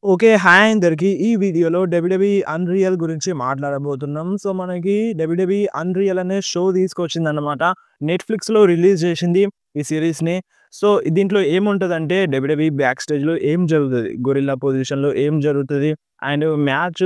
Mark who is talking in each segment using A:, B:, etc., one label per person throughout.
A: Okay. Hi అందరికి. ఈ వీడియోలో డబ్ల్యూడబ్ల్యూఈ అన్‌రియల్ గురించి మాట్లాడబోతున్నాం. సో, మనకి డబ్ల్యూడబ్ల్యూఈ అన్‌రియల్ అనే షో తీసుకొచ్చిందన్నమాట. నెట్‌ఫ్లిక్స్‌లో రిలీజ్ చేసింది ఈ సీరీస్‌ని. సో, దీంట్లో ఏముంటదంటే డబ్ల్యూడబ్ల్యూఈ బ్యాక్ స్టేజ్‌లో ఏం జరుగుతది? గొరిల్లా పొజిషన్‌లో ఏం జరుగుతది? అండ్ మ్యాచ్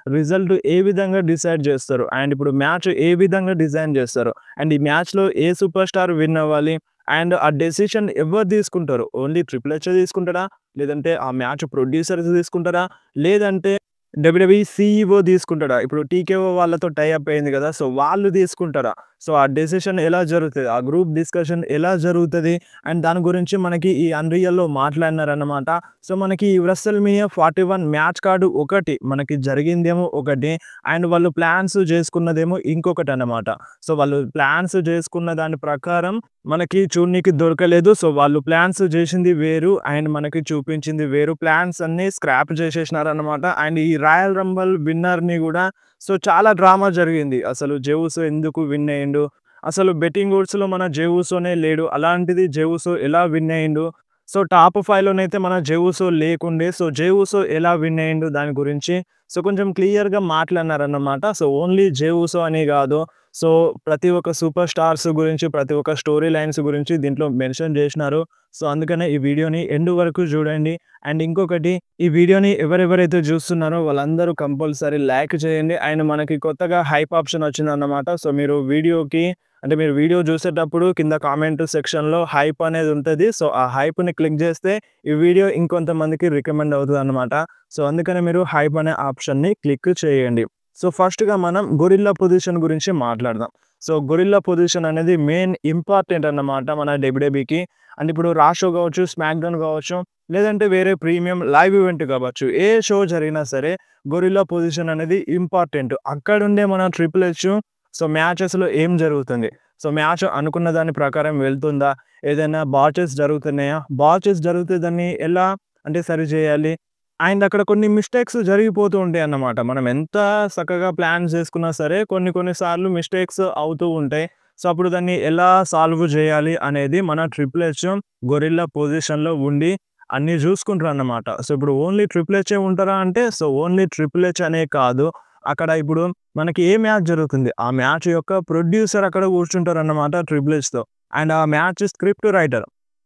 A: రిజల్ట్ ఏ విధంగా డిసైడ్ చేస్తారు? అండ్ ఇప్పుడు మ్యాచ్ ఏ విధంగా డిజైన్ చేస్తారు? అండ్ ఈ మ్యాచ్‌లో ఏ సూపర్ స్టార్ విన్ అవ్వాలి? అండ్ ఆ డెసిషన్ ఎవరు తీసుకుంటారు? ఓన్లీ ట్రిపుల్ హెచ్ తీసుకుంటాడా? లేదంటే ఆ మ్యాచ్ ప్రొడ్యూసర్స్ తీసుకుంటారా? లేదంటే డబ్ల్యూడబ్ల్యూఈ సీఈఓ తీసుకుంటాడా? ఇప్పుడు టీకేఓ వాళ్ళతో టై అప్ అయింది గదా! సో, వాళ్ళు తీసుకుంటారా? సో, ఆ డెసిషన్ ఎలా జరుగుతది? ఆ గ్రూప్ డిస్కషన్ ఎలా జరుగుతది? అండ్ దాని గురించి మనకి ఈ అన్‌రియల్‌లో మాట్లాడినారన్నమాట. సో, మనకి ఈ WrestleMania 41 మ్యాచ్ కార్డ్ ఒకటి, మనకి జరిగిందేమో ఒకటి. అండ్ వాళ్ళు ప్లాన్స్ జేసుకున్నదేమో ఇంకొకటన్నమాట. సో, వాళ్ళు ప్లాన్స్ జేసుకున్న దాని ప్రకారం మనకి చూడనీకి దొరకలేదు. సో, వాళ్ళు ప్లాన్స్ జేసింది వేరు. అండ్ మనకి చూపించింది వేరు. ప్లాన్స్ అన్నీ స్క్రాప్ జేసేసినారన్నమాట. అండ్ ఈ రాయల్ రంబుల్ విన్నర్‌ని గూడా సో, చాలా డ్రామా జరిగింది. అసలు జే ఉసో ఎందుకు విన్ అయ్యిండు? అసలు బెట్టింగ్ ఓడ్స్‌లో మన జే ఉసోనే లేడు. అలాంటిది జే ఉసో ఎలా విన్ అయ్యిండు? సో, టాప్ 5 లోనైతే మన జే ఉసో లేకుండే. సో, జే ఉసో ఎలా విన్ అయ్యిండు దాని గురించి సో, కొంచెం క్లియర్‌గా మాట్లాడినారన్నమాట. సో, ఓన్లీ జే ఉసో అనే గాదు. సో, ప్రతి ఒక్క సూపర్ స్టార్స్ గురించి, ప్రతి ఒక్క స్టోరీ లైన్స్ గురించి దీంట్లో మెన్షన్ జేసినారు. సో, అందుకనే ఈ వీడియోని ఎండ్ వరకు జూడండి. అండ్ ఇంకొకటి, ఈ వీడియోని ఎవరెవరైతే జూస్తున్నారో వాళ్ళందరూ కంపల్సరీ లైక్ చేయండి. అండ్ మనకి కొత్తగా హైప్ ఆప్షన్ వచ్చిందన్నమాట. సో, మీరు వీడియో జూసేటప్పుడు కింద కామెంట్ సెక్షన్‌లో హైప్ అనేది ఉంటది. సో, ఆ హైప్‌ని క్లిక్ జేస్తే ఈ వీడియో ఇంకొంతమందికి రికమెండ్ అవుతదన్నమాట. సో, అందుకనే మీరు హైప్ అనే ఆప్షన్‌ని క్లిక్ చేయండి. సో, ఫస్ట్‌గా మనం గొరిల్లా పొజిషన్ గురించి మాట్లాడదాం. సో, గొరిల్లా పొజిషన్ అనేది మెయిన్ ఇంపార్టెంట్ అన్నమాట మన డబ్ల్యూడబ్ల్యూఈకి. అండ్ ఇప్పుడు రా షో గావచ్చు, స్మాక్ డౌన్ గావచ్చు, లేదంటే వేరే ప్రీమియం లైవ్ ఈవెంట్ కావచ్చు. ఏ షో జరిగినా సరే గొరిల్లా పొజిషన్ అనేది ఇంపార్టెంట్. అక్కడుండే మన ట్రిపుల్ హెచ్ సో, మ్యాచెస్‌లో ఏం జరుగుతుంది? సో, మ్యాచ్ అనుకున్న దాని ప్రకారం వెళ్తుందా? ఏదైనా బాచెస్ జరుగుతున్నాయా? బాచెస్ జరిగితే దాన్ని ఎలా అంటే సరిజేయాలి? అండ్ అక్కడ కొన్ని మిస్టేక్స్ జరిగిపోతూ ఉంటాయన్నమాట. మనం ఎంత చక్కగా ప్లాన్స్ చేసుకున్నా సరే కొన్ని కొన్ని సార్లు మిస్టేక్స్ అవుతూ ఉంటాయి. సో, అప్పుడు దాన్ని ఎలా సాల్వ్ జేయాలి అనేది మన ట్రిపుల్ హెచ్ గొరిల్లా పొజిషన్‌లో ఉండి అన్నీ జూసుకుంటారన్నమాట. సో, ఇప్పుడు ఓన్లీ ట్రిపుల్ హెచ్చే ఉంటారా అంటే సో, ఓన్లీ ట్రిపుల్ హెచ్ అనే కాదు. అక్కడ ఇప్పుడు మనకి ఏ మ్యాచ్ జరుగుతుంది? ఆ మ్యాచ్ యొక్క ప్రొడ్యూసర్ అక్కడ కూర్చుంటారన్నమాట ట్రిపుల్ హెచ్‌తో. అండ్ ఆ మ్యాచ్ స్క్రిప్ట్ రైటర్.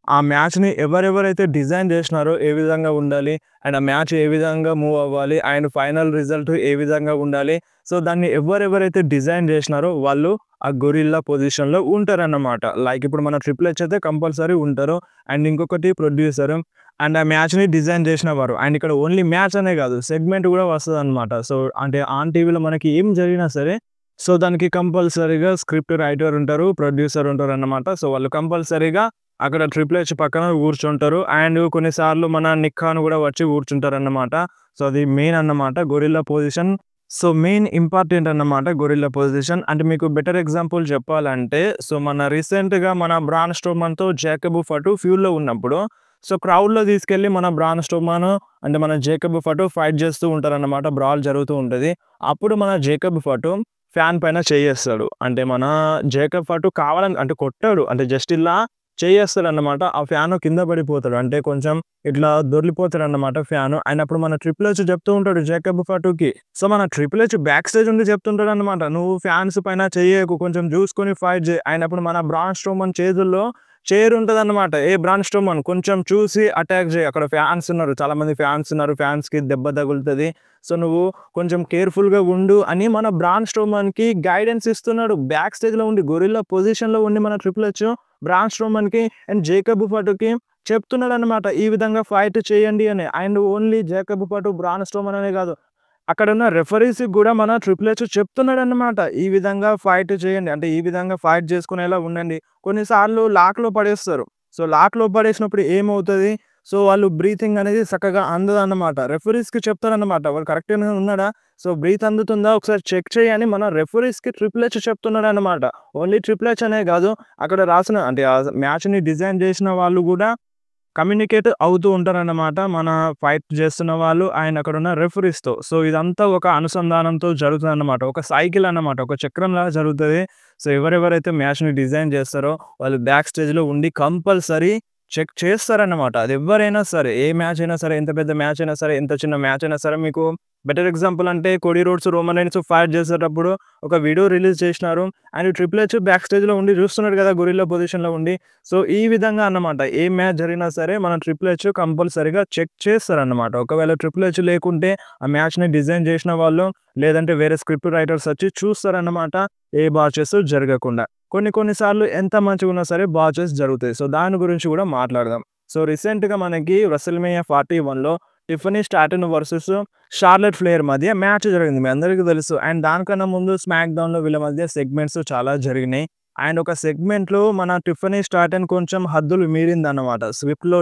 A: ఆ మ్యాచ్‌ని ఎవరెవరైతే డిజైన్ జేసినారో ఏ విధంగా ఉండాలి? అండ్ ఆ మ్యాచ్ ఏ విధంగా మూవ్ అవ్వాలి? అండ్ ఫైనల్ రిజల్ట్ ఏ విధంగా ఉండాలి? సో, దాన్ని ఎవరెవరైతే డిజైన్ జేసినారో వాళ్ళు ఆ గొరిల్లా పొజిషన్‌లో ఉంటారన్నమాట. లైక్ ఇప్పుడు మన ట్రిపుల్ హెచ్ అయితే కంపల్సరీ ఉంటారు. అండ్ ఇంకొకటి ప్రొడ్యూసరు అండ్ ఆ మ్యాచ్‌ని డిజైన్ జేసిన వారు. అండ్ ఇక్కడ ఓన్లీ మ్యాచ్ అనే గాదు సెగ్మెంట్ గూడా వస్తదన్నమాట. సో, అంటే ఆన్ టీవీలో మనకి ఏం జరిగినా సరే సో, దానికి కంపల్సరీగా స్క్రిప్ట్ రైటర్ ఉంటారు, ప్రొడ్యూసర్ ఉంటారన్నమాట. సో, వాళ్ళు కంపల్సరీగా అక్కడ ట్రిపుల్ హెచ్ పక్కన కూర్చుంటారు. అండ్ కొన్నిసార్లు మన నిక్ ఖాన్ గూడా వచ్చి కూర్చుంటారన్నమాట. సో, అది మెయిన్ అన్నమాట gorilla position. So, main important అన్నమాట గొరిల్లా పొజిషన్. అంటే మీకు బెటర్ ఎగ్జాంపుల్ చెప్పాలంటే సో, మన రీసెంట్‌గా మన బ్రాన్ స్ట్రోమన్‌తో జాకబ్ ఫటు ఫ్యూడ్‌లో ఉన్నప్పుడు సో, క్రౌడ్‌లో తీసుకెళ్ళి మన బ్రాన్ స్ట్రోమన్ అంటే మన జేకబ్ ఫటు ఫైట్ చేస్తూ ఉంటారన్నమాట. బ్రాల్ జరుగుతూ ఉంటది. అప్పుడు మన జేకబ్ ఫటు ఫ్యాన్ పైన చెయ్యేస్తాడు. అంటే మన జేకబ్ ఫటు కావాలని అంటే కొట్టాడు. అంటే జస్ట్ ఇలా చెయ్యేస్తాడన్నమాట. ఆ ఫ్యాను కింద పడిపోతాడు. అంటే కొంచెం ఇట్లా దొర్లిపోతాడన్నమాట ఫ్యాను. అండ్ అప్పుడు మన ట్రిపుల్ హెచ్ చెప్తూ ఉంటాడు జేకబ్ ఫటుకి. సో, మన ట్రిపుల్ హెచ్ బ్యాక్ స్టేజ్ ఉండి చెప్తుంటాడన్నమాట. "నువ్వు ఫ్యాన్స్ పైన చెయ్యకు. కొంచెం చూసుకొని ఫైట్ జెయి." అండ్ అప్పుడు మన బ్రాన్ స్ట్రోమన్ చేతుల్లో చైర్ ఉంటదన్నమాట. "ఏ బ్రాన్ స్ట్రోమన్ కొంచెం చూసి అటాక్ జెయి. అక్కడ ఫ్యాన్స్ ఉన్నారు. చాలా మంది ఫ్యాన్స్ ఉన్నారు. ఫ్యాన్స్‌కి దెబ్బ తగులుతది. సో, నువ్వు కొంచెం కేర్‌ఫుల్‌గా ఉండు" అని మన బ్రాన్ స్ట్రోమన్‌కి గైడెన్స్ ఇస్తున్నాడు. బ్యాక్ స్టేజ్‌లో ఉండి గొరిల్లా పొజిషన్‌లో ఉండి మన ట్రిపుల్ హెచ్ బ్రాన్ స్ట్రోమన్‌కి అండ్ జేకబ్ ఫటుకి చెప్తున్నాడన్నమాట. ఈ విధంగా ఫైట్ చేయండి అని. And only Jacob Fatu, Braun Strowman అనే గాదు. అక్కడున్న రెఫరీస్‌కి గూడా మన ట్రిపుల్ హెచ్ చెప్తున్నాడన్నమాట. ఈ విధంగా ఫైట్ చేయండి. అంటే ఈ విధంగా ఫైట్ చేసుకునేలా ఉండండి. కొన్నిసార్లు లాక్‌లో పడేస్తారు. సో, లాక్‌లో పడేసినప్పుడు ఏమవుతది? సో, వాళ్ళు బ్రీతింగ్ అనేది చక్కగా అందదన్నమాట. రెఫరీస్‌కి చెప్తారన్నమాట. వాడు కరెక్ట్‌గానే ఉన్నాడా? సో, బ్రీత్ అందుతుందా? ఒకసారి చెక్ చెయ్యి అని మన రెఫరీస్‌కి ట్రిపుల్ హెచ్ చెప్తున్నాడన్నమాట. ఓన్లీ ట్రిపుల్ హెచ్ అనే గాదు. అక్కడ రాసిన అంటే ఆ మ్యాచ్‌ని డిజైన్ జేసిన వాళ్ళు గూడా కమ్యూనికేట్ అవుతూ ఉంటారన్నమాట. మన ఫైట్ చేస్తున్న వాళ్ళు అండ్ అక్కడున్న రెఫరీస్‌తో. సో, ఇదంతా ఒక అనుసంధానంతో జరుగుతదన్నమాట. ఒక సైకిల్ అన్నమాట. ఒక చక్రంలాగా జరుగుతది. సో, ఎవరెవరైతే మ్యాచ్‌ని డిజైన్ చేస్తారో వాళ్ళు బ్యాక్ స్టేజ్‌లో ఉండి కంపల్సరీ చెక్ చేస్తారన్నమాట. అది ఎవ్వరైనా సరే, ఏ మ్యాచ్ అయినా సరే, ఎంత పెద్ద మ్యాచ్ అయినా సరే, ఎంత చిన్న మ్యాచ్ అయినా సరే మీకు బెటర్ ఎగ్జాంపుల్ అంటే Cody roads, Roman Reigns fight చేసేటప్పుడు ఒక వీడియో రిలీజ్ చేసినారు. అండ్ ట్రిపుల్ హెచ్ బ్యాక్ స్టేజ్‌లో ఉండి చూస్తున్నాడు కదా! గొరిల్లా పొజిషన్‌లో ఉండి. సో, ఈ విధంగా అన్నమాట. ఏ మ్యాచ్ జరిగినా సరే మన ట్రిపుల్ హెచ్ కంపల్సరీగా చెక్ చేస్తారన్నమాట. ఒకవేళ ట్రిపుల్ హెచ్ లేకుంటే ఆ మ్యాచ్‌ని డిజైన్ చేసిన వాళ్ళు లేదంటే వేరే స్క్రిప్ట్ రైటర్స్ వచ్చి చూస్తారన్నమాట. ఏ బాచెస్ జరగకుండా. కొన్ని కొన్ని సార్లు ఎంత మంచిగున్నా సరే బాచెస్ జరుగుతాయి. సో, దాని గురించి కూడా మాట్లాడదాం. సో, రీసెంట్‌గా మనకి రెసల్‌మేనియా 41లో Tiffany Stratton versus Charlotte Flair మధ్య మ్యాచ్ జరిగింది. మీ అందరికీ తెలుసు. అండ్ దానికన్నా ముందు స్మాక్ డౌన్‌లో వీళ్ళ మధ్య సెగ్మెంట్స్ చాలా జరిగినాయి. అండ్ ఒక సెగ్మెంట్‌లో మన టిఫనీ స్టాటన్ కొంచెం హద్దులు మీరిందన్నమాట. స్క్రిప్ట్‌లో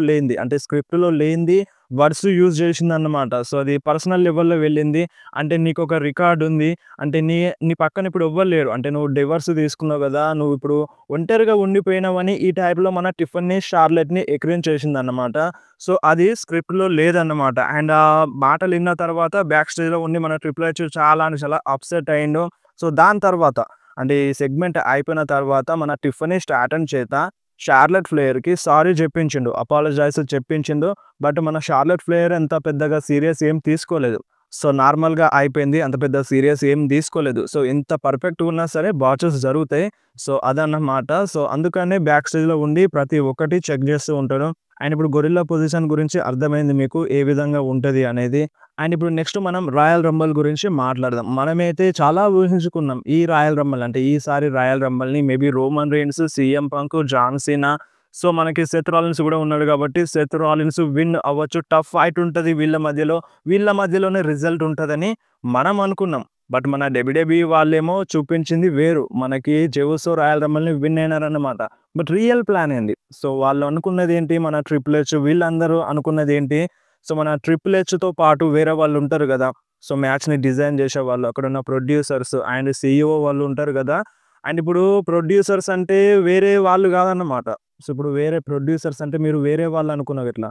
A: లేనిది వర్డ్స్ యూజ్ చేసిందన్నమాట. సో, అది పర్సనల్ లెవెల్‌లో వెళ్ళింది. అంటే నీకొక రికార్డ్ ఉంది. అంటే నీ నీ పక్కన ఇప్పుడు ఎవ్వరు లేరు. అంటే నువ్వు డివోర్స్ తీసుకున్నావు గదా! నువ్విప్పుడు ఒంటరిగా ఉండిపోయినావని ఈ టైప్‌లో మన టిఫనీ షార్లెట్‌ని ఎక్కిరించేసిందన్నమాట. సో, అది స్క్రిప్ట్‌లో లేదన్నమాట. అండ్ ఆ మాటలు ఇన్న తర్వాత బ్యాక్ స్టేజ్‌లో ఉండి మన ట్రిపుల్ హెచ్ చాలా అంటే చాలా అప్‌సెట్ అయిండు. సో, దాని తర్వాత అంటే ఈ సెగ్మెంట్ అయిపోయిన తర్వాత మన టిఫనీ స్టాటన్ చేత షార్లెట్ ఫ్లేర్‌కి సారీ జెప్పించిండు. అపాలజైజ్ చెప్పించిండు. బట్ మన షార్లెట్ ఫ్లేర్ అంత పెద్దగా సీరియస్ ఏం తీసుకోలేదు. సో, నార్మల్‌గా అయిపోయింది. అంత పెద్ద సీరియస్ ఏం తీసుకోలేదు. సో, ఎంత పర్ఫెక్ట్‌గా ఉన్నా సరే బాచెస్ జరుగుతాయి. సో, అదన్నమాట. సో, అందుకనే బ్యాక్ స్టేజ్‌లో ఉండి ప్రతి ఒక్కటి చెక్ జేస్తూ ఉంటాడు. అండ్ ఇప్పుడు గొరిల్లా పొజిషన్ గురించి అర్థమైంది మీకు ఏ విధంగా ఉంటది అనేది. అండ్ ఇప్పుడు నెక్స్ట్ మనం రాయల్ రంబుల్ గురించి మాట్లాడదాం. మనమైతే చాలా ఊహించుకున్నాం. ఈ రాయల్ రంబుల్ అంటే ఈసారి రాయల్ రంబుల్‌ని maybe Roman Reigns, CM Punk, John Cena so, మనకి సెత్ రాలిన్స్ కూడా ఉన్నాడు కాబట్టి సెత్ రాలిన్స్ విన్ అవ్వచ్చు. టఫ్ ఫైట్ ఉంటది వీళ్ళ మధ్యలో. వీళ్ళ మధ్యలోనే రిజల్ట్ ఉంటదని మనం అనుకున్నాం. బట్ మన డబ్ల్యూడబ్ల్యూఈ వాళ్ళేమో చూపించింది వేరు. మనకి జెవుసో రాయల్ రంబుల్‌ని విన్ అయినారన్నమాట. బట్ రియల్ ప్లాన్ ఏంది? సో, వాళ్ళు అనుకున్నదేంటి? మన ట్రిపుల్ హెచ్ వీళ్ళందరూ అనుకున్నదేంటి? సో, మన ట్రిపుల్ హెచ్‌తో పాటు వేరే వాళ్ళుంటారు గదా! సో, మ్యాచ్‌ని డిజైన్ జేసేవాళ్ళు, అక్కడున్న ప్రొడ్యూసర్స్ అండ్ సీఈఓ వాళ్ళు ఉంటారు గదా! అండ్ ఇప్పుడు ప్రొడ్యూసర్స్ అంటే వేరే వాళ్ళు గాదన్నమాట. సో, ఇప్పుడు వేరే ప్రొడ్యూసర్స్ అంటే మీరు వేరే వాళ్ళనుకున్నారు ఎట్లా?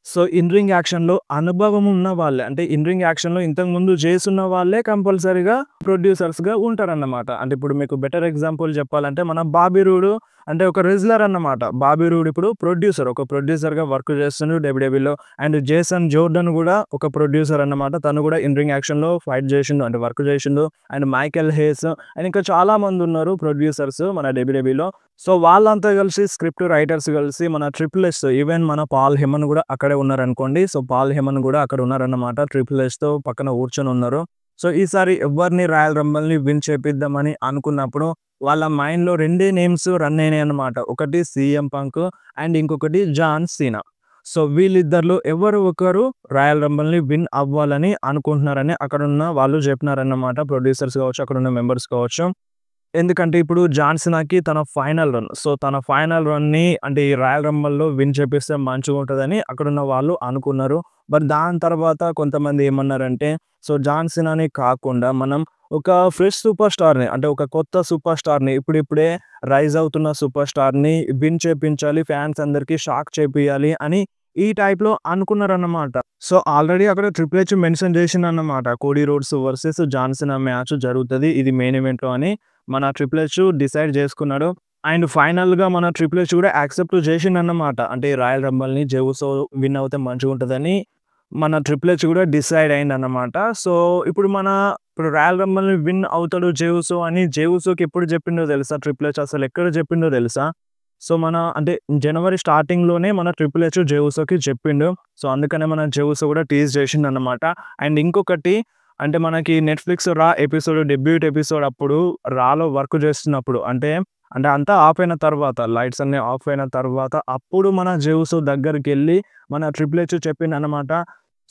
A: సో, ఇన్ రింగ్ యాక్షన్‌లో అనుభవం ఉన్న వాళ్ళే. అంటే ఇన్ రింగ్ యాక్షన్‌లో ఇంతకుముందు చేసున్న వాళ్ళే కంపల్సరీగా ప్రొడ్యూసర్స్‌గా ఉంటారన్నమాట. అంటే ఇప్పుడు మీకు బెటర్ ఎగ్జాంపుల్ చెప్పాలంటే మన 'బాబీ రూడ్' అంటే ఒక రెజ్లర్ అన్నమాట. 'బాబీ రూడ్' ఇప్పుడు ప్రొడ్యూసర్. ఒక ప్రొడ్యూసర్‌గా వర్క్ చేస్తుండు డబ్ల్యూడబ్ల్యూలో. అండ్ 'జేసన్ జోర్డన్' గూడా ఒక ప్రొడ్యూసర్ అన్నమాట. తను గూడా ఇన్ రింగ్ యాక్షన్‌లో ఫైట్ చేసిండు. అంటే వర్క్ చేసిండు. అండ్ 'మైకెల్ హేస్' అండ్ ఇంకా చాలా మందున్నారు ప్రొడ్యూసర్స్ మన డబ్ల్యూడబ్ల్యూలో. సో, వాళ్ళంతా కలిసి స్క్రిప్ట్ రైటర్స్ కలిసి మన ట్రిపుల్ హెచ్ ఈవెన్ మన పాల్ హెమన్ గూడా అక్కడే ఉన్నారనుకోండి. సో, పాల్ హెమన్ గూడా అక్కడ ఉన్నారన్నమాట. ట్రిపుల్ హెచ్‌తో పక్కన కూర్చొనున్నారు. సో, ఈసారి ఎవ్వరిని రాయల్ రంబుల్‌ని విన్ చేపిద్దామని అనుకున్నప్పుడు వాళ్ళ మైండ్‌లో 2 నేమ్స్ రన్ అయినాయన్నమాట. ఒకటి సీఎం పంక్ అండ్ ఇంకొకటి జాన్ సీనా. సో, వీళ్ళిద్దరిలో ఎవరు ఒకరు రాయల్ రంబుల్‌ని విన్ అవ్వాలని అనుకుంటున్నారని అక్కడున్న వాళ్ళు చెప్పినారన్నమాట. ప్రొడ్యూసర్స్ కావచ్చు, అక్కడున్న మెంబర్స్ కావచ్చు. ఎందుకంటే ఇప్పుడు జాన్ సీనాకి తన ఫైనల్ రన్. సో, తన ఫైనల్ రన్‌ని అంటే ఈ రాయల్ రంబుల్‌లో విన్ చేపిస్తే మంచిగుంటదని అక్కడున్న వాళ్ళు అనుకున్నారు. బట్ దాని తర్వాత కొంతమంది ఏమన్నారంటే, సో, జాన్ సీనాని కాకుండా మనం ఒక ఫ్రెష్ సూపర్ స్టార్‌ని అంటే ఒక కొత్త సూపర్ స్టార్‌ని ఇప్పుడిప్పుడే రైజ్ అవుతున్న సూపర్ స్టార్‌ని విన్ చేపించాలి. ఫ్యాన్స్ అందరికి షాక్ చేపియాలి అని ఈ టైప్‌లో అనుకున్నారన్నమాట. సో, ఆల్రెడీ అక్కడ ట్రిపుల్ హెచ్ మెన్షన్ చేసిండన్నమాట. Cody Rhodes versus John Cena match జరుగుతది. ఇది మెయిన్ ఈవెంట్‌లో అని మన ట్రిపుల్ హెచ్ డిసైడ్ చేసుకున్నాడు. అండ్ ఫైనల్‌గా మన ట్రిపుల్ హెచ్ కూడా యాక్సెప్ట్ చేసిండన్నమాట. అంటే రాయల్ రంబుల్‌ని జెవుసో విన్ అవుతే మంచిగుంటదని మన ట్రిపుల్ హెచ్ కూడా డిసైడ్ అయిందన్నమాట. సో, ఇప్పుడు రాయల్ రంబుల్‌ని విన్ అవుతాడు జెవుసో అని జెవుసోకి ఎప్పుడు చెప్పిండో తెలుసా? ట్రిపుల్ హెచ్ అసలు ఎక్కడ చెప్పిండో తెలుసా? సో, అంటే జనవరి స్టార్టింగ్‌లోనే మన ట్రిపుల్ హెచ్ జెవుసోకి చెప్పిండు. సో, అందుకనే మన జెవుసో కూడా టీజ్ చేసిండన్నమాట. అండ్ ఇంకొకటి అంటే మనకి నెట్‌ఫ్లిక్స్ 'రా' ఎపిసోడ్ డెబ్యూట్ ఎపిసోడ్ అప్పుడు 'రా'లో వర్క్ చేస్తున్నప్పుడు అంటే అంతా ఆఫ్ అయిన తర్వాత లైట్స్ అన్నీ ఆఫ్ అయిన తర్వాత అప్పుడు మన జెవుసో దగ్గరికెళ్ళి మన ట్రిపుల్ హెచ్ చెప్పిండన్నమాట.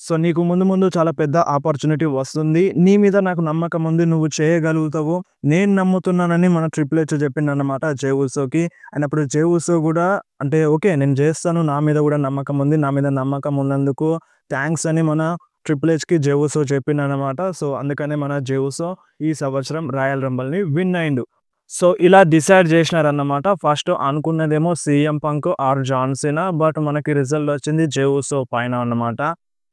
A: సో, నీకు ముందు ముందు చాలా పెద్ద ఆపర్చునిటీ వస్తుంది. నీ మీద నాకు నమ్మకం ఉంది. నువ్వు చేయగలుగుతావు. నేను నమ్ముతున్నానని మన ట్రిపుల్ హెచ్ చెప్పిండన్నమాట జెవుసోకి. అండ్ అప్పుడు జెవుసో గూడా అంటే ఓకే. నేను చేస్తాను. నా మీద గూడా నమ్మకం ఉంది. నా మీద నమ్మకం ఉన్నందుకు థాంక్స్ అని మన ట్రిపుల్ హెచ్‌కి జెవుసో చెప్పిండన్నమాట. సో, అందుకనే మన జెవుసో ఈ సంవత్సరం రాయల్ రంబుల్‌ని విన్ అయిండు. సో, ఇలా డిసైడ్ జేసినారన్నమాట. ఫస్ట్ అనుకున్నదేమో CM Punk or John Cena. But మనకి రిజల్ట్ వచ్చింది జెవుసో పైన అన్నమాట.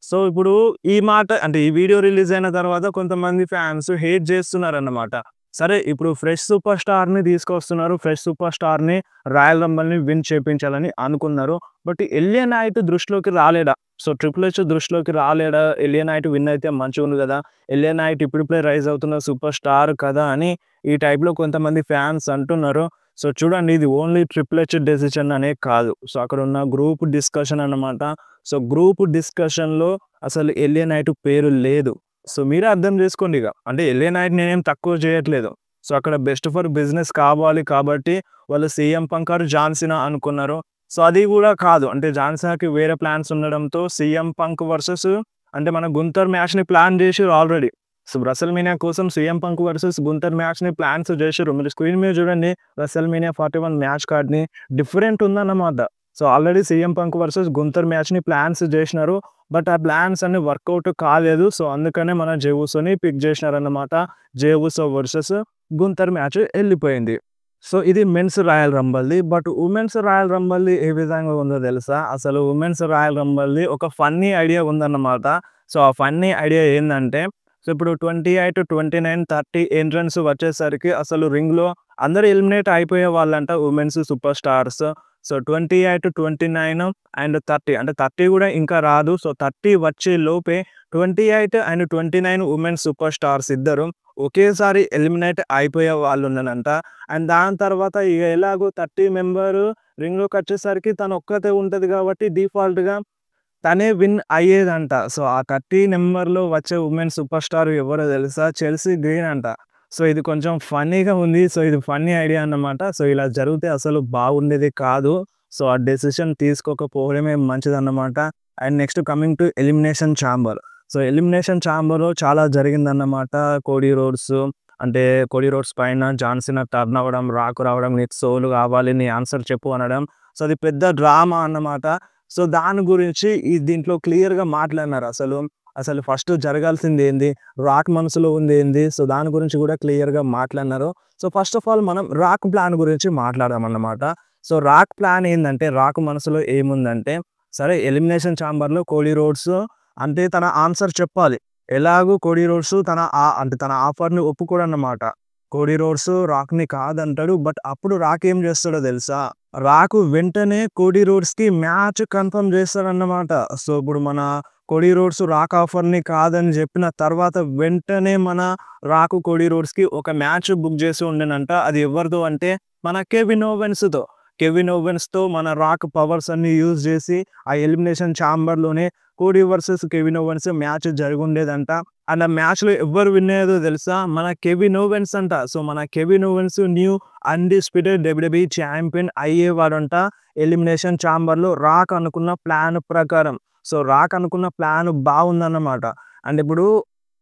A: సో, ఇప్పుడు ఈ మాట అంటే ఈ వీడియో రిలీజ్ అయిన తర్వాత కొంతమంది ఫ్యాన్స్ హేట్ జేస్తున్నారన్నమాట. సరే ఇప్పుడు ఫ్రెష్ సూపర్ స్టార్‌ని తీసుకొస్తున్నారు. ఫ్రెష్ సూపర్ స్టార్‌ని రాయల్ రంబల్‌ని విన్ చేపించాలని అనుకున్నారు. బట్ ఎలియా నైట్ దృష్టిలోకి రాలేడా? సో, ట్రిపుల్ హెచ్ దృష్టిలోకి రాలేడా? ఎలియా నైట్ విన్ అయితే మంచిగుండు గదా! ఎలియా నైట్ ఇప్పుడిప్పుడే రైజ్ అవుతున్న సూపర్ స్టార్ కదా! అని ఈ టైప్‌లో కొంతమంది ఫ్యాన్స్ అంటున్నారు. సో, చూడండి ఇది ఓన్లీ ట్రిపుల్ హెచ్ డెసిషన్ అనే కాదు. సో, అక్కడున్న గ్రూప్ డిస్కషన్ అన్నమాట. సో, గ్రూప్ డిస్కషన్‌లో అసలు ఎలియా నైట్ పేరు లేదు. సో, మీరే అర్థం జేసుకోండిగ. అంటే ఎలియా నైట్ నేనేం తక్కువ చేయట్లేదు. సో, అక్కడ బెస్ట్ ఫర్ బిజినెస్ కావాలి కాబట్టి వాళ్ళు CM Punk or John Cena అనుకున్నారు. సో, అది గూడా కాదు. అంటే జాన్ సీనాకి వేరే ప్లాన్స్ ఉండడంతో సీఎం పంక్ వర్సెస్ అంటే మన గుంతర్ మ్యాచ్‌ని ప్లాన్ జేసిర్రు ఆల్రెడీ. సో, రెసల్‌మేనియా కోసం సీఎం పంక్ వర్సెస్ గుంతర్ మ్యాచ్‌ని ప్లాన్స్ జేసిర్రు. మీరు స్క్రీన్ మీద చూడండి రెసల్‌మేనియా 41 మ్యాచ్ కార్డ్‌ని డిఫరెంట్ ఉందన్నమాట. So, already CM Punk versus Gunther మ్యాచ్‌ని ప్లాన్స్ జేసినారు. బట్ ఆ ప్లాన్స్ అన్ని వర్కౌట్ కాలేదు. సో, అందుకనే మన జే ఊసోని పిక్ జేసినారన్నమాట. Jey Uso versus Gunther match ఎళ్ళిపోయింది. సో, ఇది మెన్స్ రాయల్ రంబల్‌ది. బట్ ఉమెన్స్ రాయల్ రంబల్‌ది ఏ విధంగా ఉందో తెలుసా? అసలు ఉమెన్స్ రాయల్ రంబల్‌ది ఒక ఫన్నీ ఐడియా ఉందన్నమాట. సో, ఆ ఫన్నీ ఐడియా ఏందంటే, సో, ఇప్పుడు 28, 29, 30 ఎంట్రన్స్ వచ్చేసరికి అసలు రింగ్‌లో అందరూ ఎలిమినేట్ అయిపోయే వాళ్ళంట women's super stars. So, 28, 29 and 30 అంటే 30 గూడా ఇంకా రాదు. సో, 30 వచ్చే లోపే 28 అండ్ 29 ఉమెన్స్ సూపర్ స్టార్స్ ఇద్దరు ఒకేసారి ఎలిమినేట్ అయిపోయే వాళ్ళున్నారంట. అండ్ దాని తర్వాత ఇగ ఎలాగో 30 మెంబరు రింగ్‌లోకొచ్చేసరికి తనొక్కతే ఉంటది గాబట్టి డిఫాల్ట్‌గా తనే విన్ అయ్యేదంట. సో, ఆ 30 నంబర్‌లో వచ్చే వుమెన్ సూపర్ స్టార్ ఎవరో తెలుసా? చెల్సీ గ్రీన్ అంట. సో, ఇది కొంచెం ఫన్నీగా ఉంది. సో, ఇది ఫన్నీ ఐడియా అన్నమాట. సో, ఇలా జరిగితే అసలు బాగుండేది కాదు. సో, ఆ డెసిషన్ తీసుకోకపోవడమే మంచిదన్నమాట. And next coming to elimination chamber. So, elimination ఛాంబర్‌లో చాలా జరిగిందన్నమాట. కోడీ రోడ్స్ అంటే కోడీ రోడ్స్ పైన జాన్ సీనా టర్న్ అవ్వడం, రాక్ రావడం, నీకు సోల్ కావాలి, నీ ఆన్సర్ చెప్పు అనడం. సో, అది పెద్ద డ్రామా అన్నమాట. సో, దాని గురించి దీంట్లో క్లియర్‌గా మాట్లాడినారు. అసలు ఫస్ట్ జరగాల్సిందేంది? రాక్ మనసులో ఉందేంది? సో, దాని గురించి కూడా క్లియర్‌గా మాట్లాడినారు. సో, ఫస్ట్ ఆఫ్ ఆల్ మనం రాక్ ప్లాన్ గురించి మాట్లాడదామన్నమాట. సో, రాక్ ప్లాన్ ఏందంటే, రాక్ మనసులో ఏముందంటే, సరే ఎలిమినేషన్ ఛాంబర్‌లో కోడీ రోడ్స్ అంటే తన ఆన్సర్ చెప్పాలి. ఎలాగో కోడీ రోడ్స్ అంటే తన ఆఫర్‌ని ఒప్పుకోడన్నమాట. కోడీ రోడ్స్ రాక్‌ని కాదంటాడు. బట్ అప్పుడు రాక్ ఏం చేస్తాడో తెలుసా? రాకు వెంటనే కోడీ రోడ్స్‌కి మ్యాచ్ కన్ఫర్మ్ చేస్తాడన్నమాట. సో, ఇప్పుడు మన కోడీ రోడ్స్ రాక్ ఆఫర్‌ని కాదని చెప్పిన తర్వాత వెంటనే మన రాకు కోడీ రోడ్స్‌కి ఒక మ్యాచ్ బుక్ చేసి ఉండెనంట. అది ఎవరితో అంటే మన కెవిన్ ఓవెన్స్‌తో. కెవిన్ ఓవెన్స్‌తో మన రాక్ పవర్స్ అన్నీ యూజ్ చేసి ఆ ఎలిమినేషన్ ఛాంబర్‌లోనే Cody versus Kevin Owens match జరిగుండేదంట. అండ్ ఆ మ్యాచ్‌లో ఎవ్వరు విన్ అయ్యేదో తెలుసా? మన కెవిన్ ఓవెన్స్ అంట. సో, మన Kevin Owens new undisputed WWE champion అయ్యేవాడంట ఎలిమినేషన్ ఛాంబర్‌లో రాక్ అనుకున్న ప్లాన్ ప్రకారం. సో, రాక్ అనుకున్న ప్లాన్ బావుందన్నమాట. అండ్ ఇప్పుడు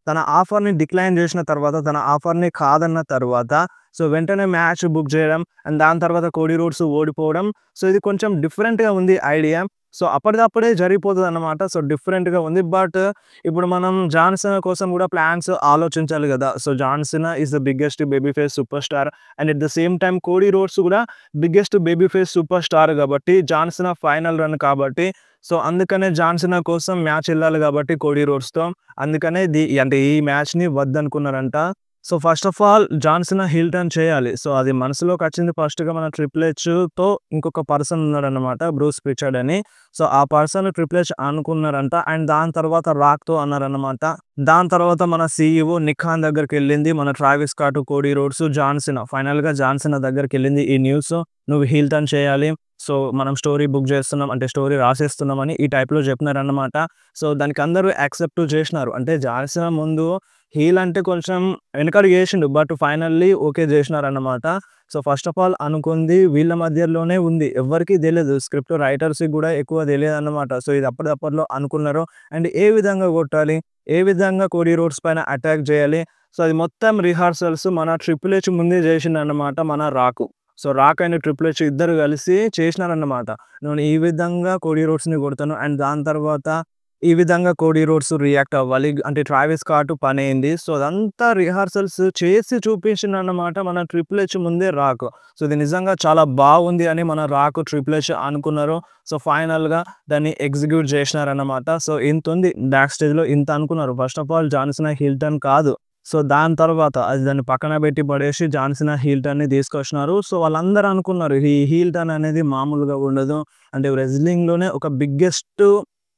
A: తన ఆఫర్‌ని డిక్లైన్ చేసిన తర్వాత, తన ఆఫర్‌ని కాదన్న తర్వాత సో, వెంటనే మ్యాచ్ బుక్ చేయడం అండ్ దాని తర్వాత కోడీ రోడ్స్ ఓడిపోవడం. సో, ఇది కొంచెం డిఫరెంట్‌గా ఉంది ఐడియా. సో, అప్పటిదప్పుడే జరిగిపోతదన్నమాట. సో, డిఫరెంట్‌గా ఉంది. బట్ ఇప్పుడు మనం జాన్ సీనా కోసం కూడా ప్లాన్స్ ఆలోచించాలి గదా! So, John Cena is the biggest baby face super star and at the same time Cody Rhodes కూడా biggest baby face super star కాబట్టి జాన్ సీనా ఫైనల్ రన్ కాబట్టి సో, అందుకనే జాన్ సీనా కోసం match ఎళ్ళాలి కాబట్టి Cody రోడ్స్‌తో అందుకనే అంటే ఈ మ్యాచ్‌ని వద్దనుకున్నారంట. So, first of all John Cena heel turn చేయాలి. సో, అది మనసులోకొచ్చింది ఫస్ట్‌గా మన ట్రిపుల్ హెచ్‌తో ఇంకొక పర్సన్ ఉన్నాడన్నమాట. బ్రూస్ ప్రిచర్డ్ అని. సో, ఆ పర్సన్ ట్రిపుల్ హెచ్ అనుకున్నారంట. అండ్ దాని తర్వాత రాక్‌తో అన్నారన్నమాట. దాని తర్వాత మన సీఈఓ నిక్ ఖాన్ దగ్గరికెళ్ళింది. మన Travis Scott, Cody Rhodes, John Cena. ఫైనల్‌గా జాన్ సీనా దగ్గరికెళ్ళింది ఈ న్యూస్. నువ్వు హీల్ టర్న్ చేయాలి. సో, మనం స్టోరీ బుక్ చేస్తున్నాం అంటే స్టోరీ రాసేస్తున్నామని ఈ టైప్‌లో చెప్పినారన్నమాట. సో, దానికి అందరూ యాక్సెప్ట్ చేసినారు. అంటే జాన్ సీనా ముందు హీల్ అంటే కొంచెం వెనకడుగు ఏసిండు. బట్ ఫైనల్లీ ఓకే జేసినారన్నమాట. సో, ఫస్ట్ ఆఫ్ ఆల్ అనుకుంది వీళ్ళ మధ్యలోనే ఉంది. ఎవ్వరికీ తెలీదు. స్క్రిప్ట్ రైటర్స్‌కి గూడా ఎక్కువ తెలీదన్నమాట. సో, ఇది అప్పటిదప్పట్లో అనుకున్నారు. అండ్ ఏ విధంగా కొట్టాలి? ఏ విధంగా కోడీ రోడ్స్ పైన అటాక్ జేయాలి? సో, అది మొత్తం రిహార్సల్స్ మన ట్రిపుల్ హెచ్ ముందే జేసిండన్నమాట మన రాకు. So, rock and triple H ఇద్దరు కలిసి చేసినారన్నమాట. నేను ఈ విధంగా కోడీ రోడ్స్‌ని కొడతాను. అండ్ దాని తర్వాత ఈ విధంగా కోడీ రోడ్స్ రియాక్ట్ అవ్వాలి. అంటే ట్రావిస్ స్కాట్ పనేంది. సో, అదంతా రిహార్సల్స్ చేసి చూపించిండన్నమాట మన ట్రిపుల్ హెచ్ ముందే రాక్. సో, ఇది నిజంగా చాలా బాగుంది అని మన రాక్, ట్రిపుల్ హెచ్ అనుకున్నారు. సో, ఫైనల్‌గా దాన్ని ఎగ్జిక్యూట్ చేసినారన్నమాట. సో, ఇంతుంది బ్యాక్ స్టేజ్‌లో ఇంత అనుకున్నారు. First of all John Cena heel turn కాదు. సో, దాని తర్వాత అది దాన్ని పక్కన పెట్టి పడేసి జాన్ సీనా, హీల్‌టన్‌ని తీసుకొచ్చినారు. సో, వాళ్ళందరూ అనుకున్నారు ఈ హీల్‌టన్ అనేది మామూలుగా ఉండదు. అంటే రెజ్లింగ్‌లోనే ఒక బిగ్గెస్ట్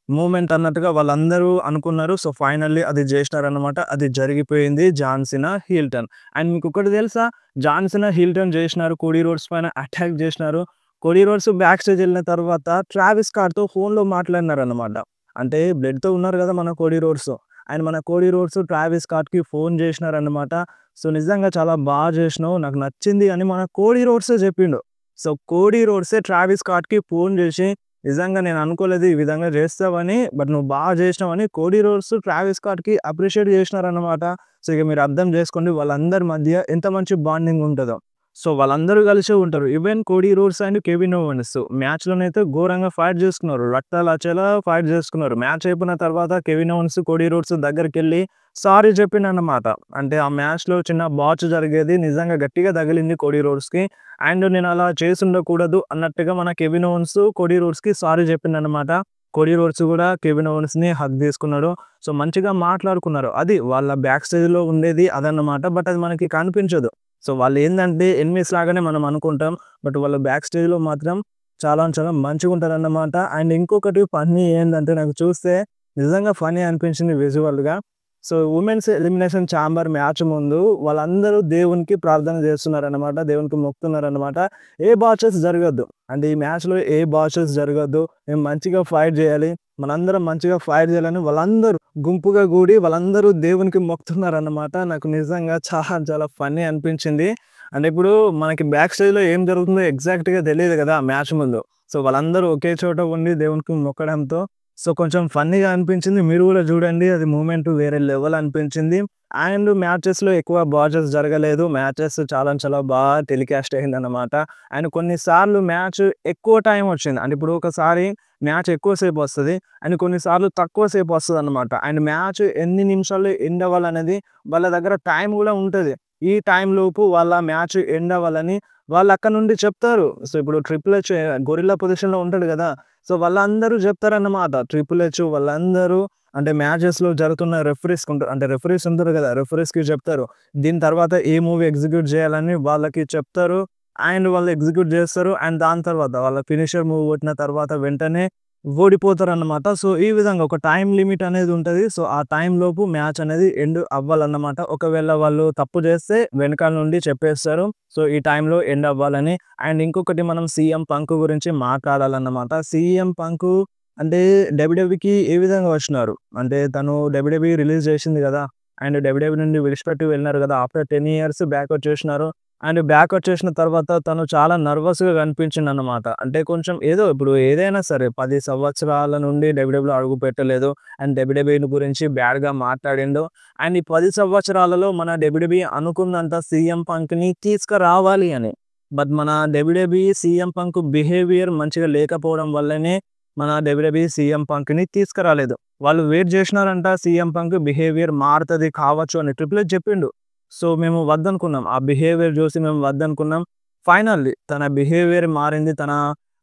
A: మూవ్‌మెంట్ అన్నట్టుగా వాళ్ళందరూ అనుకున్నారు. సో, ఫైనల్లీ అది జేసినారన్నమాట. అది జరిగిపోయింది జాన్ సీనా, హీల్‌టన్. అండ్ మీకొకటి తెలుసా? జాన్ సీనా, హీల్‌టన్ జేసినారు. కోడీ రోడ్స్ పైన అటాక్ జేసినారు. కోడీ రోడ్స్ బ్యాక్ స్టేజ్ ఎళ్ళిన తర్వాత ట్రావిస్ స్కాట్‌తో ఫోన్‌లో మాట్లాడినారన్నమాట. అంటే బ్లడ్‌తో ఉన్నారు గదా! మన కోడీ రోడ్స్. అండ్ మన కోడీ రోడ్స్ ట్రావిస్ స్కాట్‌కి ఫోన్ జేసినారన్నమాట. సో, నిజంగా చాలా జేసినావు. నాకు నచ్చింది అని మన కోడీ రోడ్సే జెప్పిండు. సో, కోడీ రోడ్సే ట్రావిస్ స్కాట్‌కి ఫోన్ జేసి నిజంగా నేను అనుకోలేదు ఈ విధంగా జేస్తావని. బట్ నువ్వు జేసినావని కోడీ రోడ్స్ ట్రావిస్ స్కాట్‌కి అప్రిషియేట్ జేసినారన్నమాట. సో, ఇక మీరు అర్థం జేసుకోండి వాళ్ళందరి మధ్య ఎంత మంచి బాండింగ్ ఉంటదో. సో, వాళ్ళందరూ కలిసే ఉంటారు. Even Cody Rhodes and Kevin Owens మ్యాచ్‌లోనైతే ఘోరంగా ఫైట్ జేసుకున్నారు. రక్తాలచ్చేలా ఫైట్ జేసుకున్నారు. మ్యాచ్ అయిపోయిన తర్వాత కెవిన్ ఓవెన్స్, కోడీ రోడ్స్ దగ్గరికెళ్ళి సారీ చెప్పిండన్నమాట. అంటే ఆ మ్యాచ్‌లో చిన్న బాచ్ జరిగేది నిజంగా గట్టిగా తగిలింది కోడీ రోడ్స్‌కి. అండ్ నేను అలా చేసుండకూడదు అన్నట్టుగా మన కెవిన్ ఓవెన్స్ కోడీ రోడ్స్‌కి సారీ చెప్పిండన్నమాట. కోడీ రోడ్స్ గూడా కెవిన్ ఓవెన్స్‌ని హగ్ తీసుకున్నాడు. సో, మంచిగా మాట్లాడుకున్నారు. అది వాళ్ళ బ్యాక్ స్టేజ్‌లో ఉండేది అదన్నమాట. బట్ అది మనకి కనిపించదు. సో, వాళ్ళేందంటే ఎనిమీస్ లాగానే మనం అనుకుంటాం. బట్ వాళ్ళ బ్యాక్ స్టేజ్‌లో మాత్రం చాలా మంచిగుంటారన్నమాట. అండ్ ఇంకొకటి ఫన్నీ ఏందంటే నాకు చూస్తే నిజంగా ఫన్నీ అనిపించింది విజువల్‌గా. So, women's elimination chamber match ముందు వాళ్ళందరూ దేవునికి ప్రార్థన చేస్తున్నారన్నమాట. దేవునికి మొక్కుతున్నారన్నమాట. ఏ బాచెస్ జరగొద్దు. అంటే ఈ మ్యాచ్‌లో ఏ బాచెస్ జరగొద్దు. మేము మంచిగా ఫైట్ చేయాలి. మనందరం మంచిగా ఫైట్ చేయాలని వాళ్ళందరూ గుంపుగా గూడి వాళ్ళందరూ దేవునికి మొక్కుతున్నారన్నమాట. నాకు నిజంగా చాలా ఫన్నీ అనిపించింది. అంటే ఇప్పుడు మనకి బ్యాక్ స్టేజ్‌లో ఏం జరుగుతుందో ఎగ్జాక్ట్‌గా తెలీదు గదా! మ్యాచ్ ముందు. సో, వాళ్ళందరూ ఒకే చోట ఉండి దేవునికి మొక్కడంతో సో, కొంచెం ఫన్నీగా అనిపించింది. మీరు గూడా జూడండి. అది మూవ్‌మెంట్ వేరే లెవెల్ అనిపించింది. అండ్ మ్యాచెస్‌లో ఎక్కువ బాచెస్ జరగలేదు. మ్యాచెస్ చాలా టెలికాస్ట్ అయిందన్నమాట. అండ్ కొన్ని సార్లు మ్యాచ్ ఎక్కువ టైం వచ్చింది. అంటే ఇప్పుడు ఒకసారి మ్యాచ్ ఎక్కువ సేపు వస్తది. అండ్ కొన్ని సార్లు తక్కువ సేపు వస్తదన్నమాట. అండ్ మ్యాచ్ ఎన్ని నిమిషాల్లో ఎండ్ అవ్వాలనేది వాళ్ళ దగ్గర టైం గూడా ఉంటది. ఈ టైం లోపు వాళ్ళ మ్యాచ్ ఎండ్ అవ్వాలని వాళ్ళక్కడి నుండి చెప్తారు. సో, ఇప్పుడు ట్రిపుల్ హెచ్ గొరిల్లా పొజిషన్‌లో ఉంటాడు గదా! సో, వాళ్ళందరూ జెప్తారన్నమాట. ట్రిపుల్ హెచ్ వాళ్ళందరూ అంటే మ్యాచెస్‌లో జరుగుతున్న రెఫరీస్ ఉంటారు గదా! రెఫరీస్‌కి చెప్తారు. దీని తర్వాత ఏ మూవ్ ఎగ్జిక్యూట్ జేయాలని వాళ్ళకి చెప్తారు. అండ్ వాళ్ళు ఎగ్జిక్యూట్ జేస్తారు. అండ్ దాని తర్వాత వాళ్ళ ఫినిషర్ మూవ్ కొట్టిన తర్వాత వెంటనే ఓడిపోతారన్నమాట. సో, ఈ విధంగా ఒక టైమ్ లిమిట్ అనేది ఉంటది. సో, ఆ టైం లోపు మ్యాచ్ అనేది ఎండ్ అవ్వాలన్నమాట. ఒకవేళ వాళ్ళు తప్పు జేస్తే వెనకాల నుండి చెప్పేస్తారు. సో, ఈ టైంలో ఎండ్ అవ్వాలని. అండ్ ఇంకొకటి మనం సీఎం పంక్ గురించి మాట్లాడాలన్నమాట. సీఎం పంక్ అంటే డబ్ల్యూడబ్ల్యూఈకి ఏ విధంగా వచ్చినారు? అంటే తను డబ్ల్యూడబ్ల్యూఈ రిలీజ్ చేసింది గదా! అండ్ డబ్ల్యూడబ్ల్యూఈ నుండి విడిచిపెట్టి వెళ్ళినారు గదా! ఆఫ్టర్ 10 ఇయర్స్ బ్యాక్ వచ్చేసినారు. అండ్ బ్యాక్ వచ్చేసిన తర్వాత తను చాలా నర్వస్‌గా కనిపించిండన్నమాట. అంటే కొంచెం ఏదో ఇప్పుడు ఏదైనా సరే 10 సంవత్సరాల నుండి డబ్ల్యూడబ్ల్యూఈలో అడుగు పెట్టలేదు. అండ్ డబ్ల్యూడబ్ల్యూఈ గురించి బ్యాడ్‌గా మాట్లాడిండు. అండ్ ఈ 10 సంవత్సరాలలో మన డబ్ల్యూడబ్ల్యూఈ అనుకున్నంత సీఎం పంక్‌ని తీసుకురావాలి అని. బట్ మన డబ్ల్యూడబ్ల్యూఈ సీఎం పంక్ బిహేవియర్ మంచిగా లేకపోవడం వల్లనే మన డబ్ల్యూడబ్ల్యూఈ సీఎం పంక్‌ని తీసుకురాలేదు. వాళ్ళు వెయిట్ జేసినారంట సీఎం పంక్ బిహేవియర్ మారుతది కావచ్చు అని ట్రిపుల్ హెచ్ చెప్పిండు. సో, మేము వద్దనుకున్నాం. ఆ బిహేవియర్ జూసి మేము వద్దనుకున్నాం. ఫైనల్లీ తన బిహేవియర్ మారింది. తన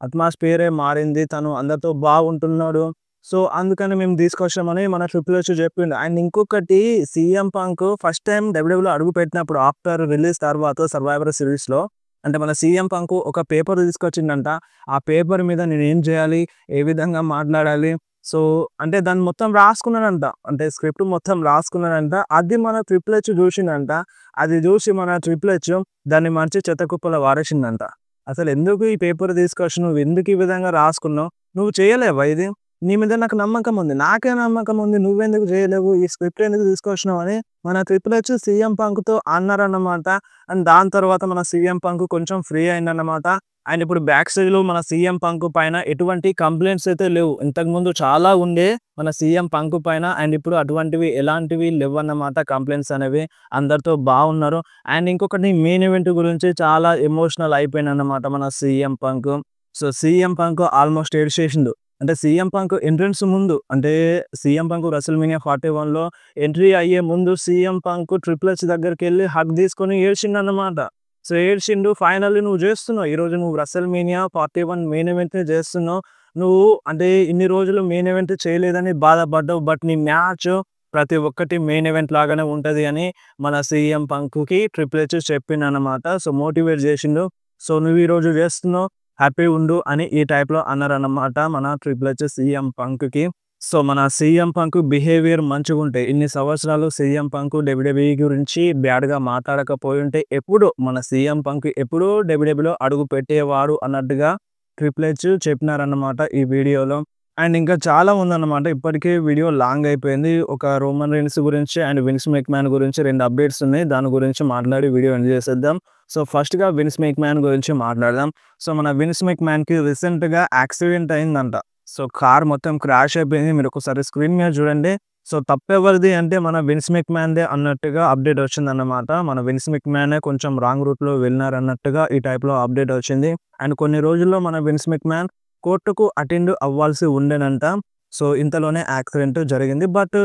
A: అట్మాస్ఫియరే మారింది. తను అందరితో బాగుంటున్నాడు. సో, అందుకని మేము తీసుకొచ్చామని మన ట్రిపుల్ హెచ్ జెప్పిండు. అండ్ ఇంకొకటి సీఎం పంక్ ఫస్ట్ టైమ్ డబ్ల్యూడబ్ల్యూలో అడుగుపెట్టినప్పుడు ఆఫ్టర్ రిలీజ్ తర్వాత సర్వైవర్ సిరీస్‌లో అంటే మన సీఎం పంక్ ఒక పేపర్ తీసుకొచ్చిండంట. ఆ పేపర్ మీద నేనేం జేయాలి? ఏ విధంగా మాట్లాడాలి? సో, అంటే దాన్ని మొత్తం రాసుకున్నాడంట. అంటే స్క్రిప్ట్ మొత్తం రాసుకున్నాడంట. అది మన ట్రిపుల్ హెచ్ జూషిండంట. అది జూసి మన ట్రిపుల్ హెచ్ దాన్ని మంచి చెత్త కుప్పలో వారేసిండంట. అసలెందుకు ఈ పేపర్ తీసుకొచ్చినవు? నువ్వెందుకు ఈ విధంగా రాసుకున్నావు? నువ్వు చేయలేవా ఇది? నీ మీద నాకు నమ్మకం ఉంది. నాకే నమ్మకం ఉంది. నువ్వెందుకు జేయలేవు? ఈ స్క్రిప్ట్ ఎందుకు తీసుకొచ్చినావు అని మన ట్రిపుల్ హెచ్ సీఎం పంక్‌తో అన్నారన్నమాట. అండ్ దాని తర్వాత మన సీఎం పంక్ కొంచెం ఫ్రీ అయిందన్నమాట. అండ్ ఇప్పుడు బ్యాక్ స్టేజ్‌లో మన సీఎం పంక్ పైన ఎటువంటి కంప్లెయింట్స్ అయితే లేవు. ఇంతకుముందు చాలా ఉండే మన సీఎం పంక్ పైన. అండ్ ఇప్పుడు అటువంటివి ఎలాంటివి లెవ్వన్నమాట కంప్లెయింట్స్ అనేవి. అందరితో బాగున్నారు. అండ్ ఇంకొకటి మెయిన్ ఈవెంట్ గురించి చాలా ఎమోషనల్ అయిపోయిండన్నమాట మన CM Punk. So, CM Punk almost ఏడ్చేసిండు. అంటే సీఎం పంక్ ఎంట్రన్స్ ముందు అంటే సీఎం పంక్ రెసల్‌మేనియా 41లో ఎంట్రీ అయ్యే ముందు సీఎం పంక్ ట్రిపుల్ హెచ్ దగ్గరికెళ్ళి హగ్ తీసుకొని ఏడ్చిండన్నమాట. సో, ఏడ్చిండు. ఫైనల్లీ నువ్వు జేస్తున్నావు. ఈరోజు నువ్వు రెసల్‌మేనియా 41 మెయిన్ ఈవెంట్‌ని జేస్తున్నావు. నువ్వు అంటే ఇన్ని రోజులు మెయిన్ ఈవెంట్ చేయలేదని బాధపడ్డావు. బట్ నీ మ్యాచ్ ప్రతి ఒక్కటి మెయిన్ ఈవెంట్ లాగానే ఉంటది అని మన సీఎం పంక్‌కి ట్రిపుల్ హెచ్ చెప్పిండన్నమాట. సో, మోటివేట్ చేసిండు. సో, "నువ్వు ఈరోజు చేస్తున్నావు, హ్యాపీగా ఉండు" అని ఈ టైప్‌లో అన్నారన్నమాట మన ట్రిపుల్ హెచ్ సీఎం పంక్‌కి. సో, మన సీఎం పంక్ బిహేవియర్ మంచిగుంటే ఇన్ని సంవత్సరాలు సీఎం పంక్ డబ్ల్యూడబ్ల్యూఈ గురించి బ్యాడ్‌గా మాట్లాడకపోయుంటే ఎప్పుడో మన సీఎం పంక్ ఎప్పుడో డబ్ల్యూడబ్ల్యూఈలో అడుగు పెట్టేవాడు అన్నట్టుగా ట్రిపుల్ హెచ్ చెప్పినారన్నమాట ఈ వీడియోలో. అండ్ ఇంకా చాలా ఉందన్నమాట. ఇప్పటికే వీడియో లాంగ్ అయిపోయింది. ఒక రోమన్ రీన్స్ గురించి అండ్ విన్స్ మెక్‌మ్యాన్ గురించి 2 అప్డేట్స్ ఉన్నాయి. దాని గురించి మాట్లాడి వీడియో ఎండ్ చేసేద్దాం. సో, ఫస్ట్‌గా విన్స్ మెక్‌మ్యాన్ గురించి మాట్లాడదాం. సో, మన విన్స్ మెక్‌మ్యాన్‌కి రీసెంట్‌గా యాక్సిడెంట్ అయిందంట. సో, కార్ మొత్తం క్రాష్ అయిపోయింది. మీరు ఒకసారి స్క్రీన్ మీద చూడండి. సో, తప్పెవరిది అంటే మన విన్స్ మెక్‌మ్యాన్‌దే అన్నట్టుగా అప్డేట్ వచ్చిందన్నమాట. మన విన్స్ మెక్‌మ్యానే కొంచెం రాంగ్ రూట్‌లో వెళ్ళినారన్నట్టుగా ఈ టైప్‌లో అప్డేట్ వచ్చింది. అండ్ కొన్ని రోజుల్లో మన విన్స్ మెక్‌మ్యాన్ కోర్టుకు అటెండ్ అవ్వాల్సి ఉండేనంట. సో, ఇంతలోనే యాక్సిడెంట్ జరిగింది. బట్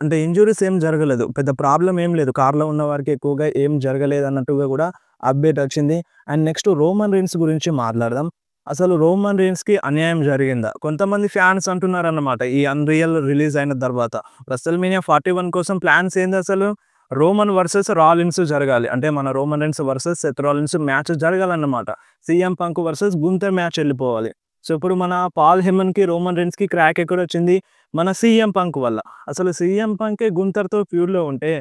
A: అంటే ఇంజ్యూరీస్ ఏం జరగలేదు. పెద్ద ప్రాబ్లమ్ ఏం లేదు. కార్‌లో ఉన్న వారికి ఎక్కువగా ఏం జరగలేదన్నట్టుగా కూడా అప్డేట్ వచ్చింది. అండ్ నెక్స్ట్ రోమన్ రీన్స్ గురించి మాట్లాడదాం. అసలు రోమన్ రీన్స్‌కి అన్యాయం జరిగిందా? కొంతమంది ఫ్యాన్స్ అంటున్నారన్నమాట. ఈ అన్‌రియల్ రిలీజ్ అయిన తర్వాత రెసల్‌మేనియా 41 కోసం ప్లాన్స్ ఏందసలు? రోమన్ వర్సెస్ రాలిన్స్ జరగాలి. అంటే మన Roman Reigns versus Seth Rollins match జరగాలన్నమాట. CM Punk versus Gunther match ఎళ్ళిపోవాలి. సో, ఇప్పుడు మన పాల్ హెమన్‌కి, రోమన్ రీన్స్‌కి క్రాక్ ఎక్కడొచ్చింది? మన సీఎం పంక్ వల్ల. అసలు సీఎం పంకే గుంతర్‌తో ఫ్యూడ్‌లో ఉంటే,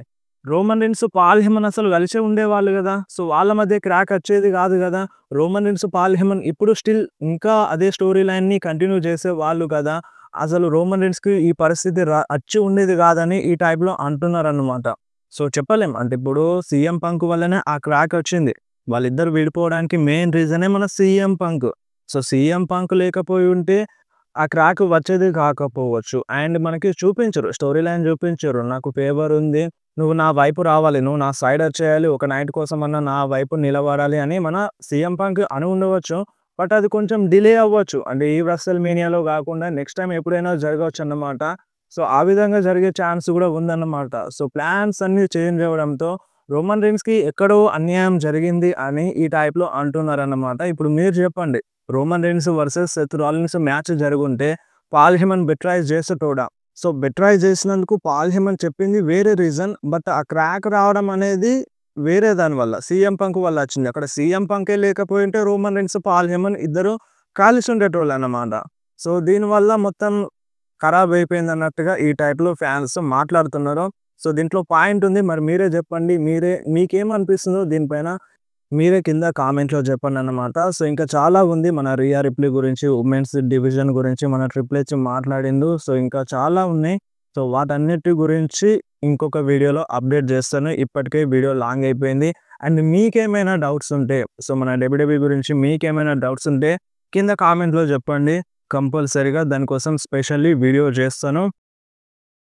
A: రోమన్ రీన్స్, పాల్ హెమన్ అసలు కలిసే ఉండేవాళ్ళు గదా! సో, వాళ్ళ మధ్య క్రాక్ వచ్చేది గాదు గదా! రోమన్ రీన్స్, పాల్ హెమన్ ఇప్పుడు స్టిల్ ఇంకా అదే స్టోరీ లైన్‌ని కంటిన్యూ చేసేవాళ్ళు కదా! అసలు రోమన్ రీన్స్‌కి ఈ పరిస్థితి అచ్చి ఉండేది గాదని ఈ టైప్‌లో అంటున్నారన్నమాట. సో, చెప్పలేం. అంటే ఇప్పుడు సీఎం పంక్ వల్లనే ఆ క్రాక్ వచ్చింది. వాళ్ళిద్దరు విడిపోవడానికి మెయిన్ రీజనే మన CM Punk. So, CM punk లేకపోయి ఉంటే ఆ క్రాక్ వచ్చేది కాకపోవచ్చు. అండ్ మనకి చూపించరు. స్టోరీ లైన్ చూపించరు. నాకు ఫేవర్ ఉంది. నువ్వు నా వైపు రావాలి. నువ్వు నా సైడ్ వచ్చేయాలి. ఒక నైట్ కోసమన్నా నా వైపు నిలబడాలి అని మన సీఎం పంక్ అని ఉండవచ్చు. బట్ అది కొంచెం డిలే అవ్వచ్చు. అంటే ఈ రెసల్‌మేనియాలో కాకుండా నెక్స్ట్ టైమ్ ఎప్పుడైనా జరగొచ్చన్నమాట. సో, ఆ విధంగా జరిగే ఛాన్స్ కూడా ఉందన్నమాట. సో, ప్లాన్స్ అన్నీ చేంజ్ అవ్వడంతో రోమన్ రీన్స్‌కి ఎక్కడో అన్యాయం జరిగింది అని ఈ టైప్‌లో అంటున్నారన్నమాట. ఇప్పుడు మీరు చెప్పండి. Roman Reigns versus Seth Rollins match జరుగుంటే పాల్ హెమన్ బెట్రాయ్ చేసేటోడా? సో, బెట్రాయ్ చేసినందుకు పాల్ హెమన్ చెప్పింది వేరే రీజన్. బట్ ఆ క్రాక్ రావడం అనేది వేరే దాని వల్ల. సీఎం పంక్ వల్ల వచ్చింది. అక్కడ సీఎం పంకే లేకపోయుంటే రోమన్ రీన్స్, పాల్ హెమన్ ఇద్దరు కలిసి ఉండేటోళ్ళన్నమాట. సో, దీనివల్ల మొత్తం ఖరాబ్ అయిపోయిందన్నట్టుగా ఈ టైప్‌లో ఫ్యాన్స్ మాట్లాడుతున్నారు. సో, దీంట్లో పాయింట్ ఉంది. మరి మీరే చెప్పండి. మీకేమనిపిస్తుందో దీనిపైన మీరే కింద కామెంట్‌లో చెప్పండన్నమాట. సో, ఇంకా చాలా ఉంది. మన రియా రిప్లీ గురించి, ఉమెన్స్ డివిజన్ గురించి మన ట్రిపుల్ హెచ్ మాట్లాడిండు. సో, ఇంకా చాలా ఉన్నాయి. సో, వాటన్నిటి గురించి ఇంకొక వీడియోలో అప్డేట్ చేస్తాను. ఇప్పటికే వీడియో లాంగ్ అయిపోయింది. అండ్ మీకేమైనా డౌట్స్ ఉంటే, సో, మన డబ్ల్యూడబ్ల్యూఈ గురించి మీకేమైనా డౌట్స్ ఉంటే కింద కామెంట్‌లో చెప్పండి. కంపల్సరీగా దానికోసం స్పెషల్లీ వీడియో చేస్తాను.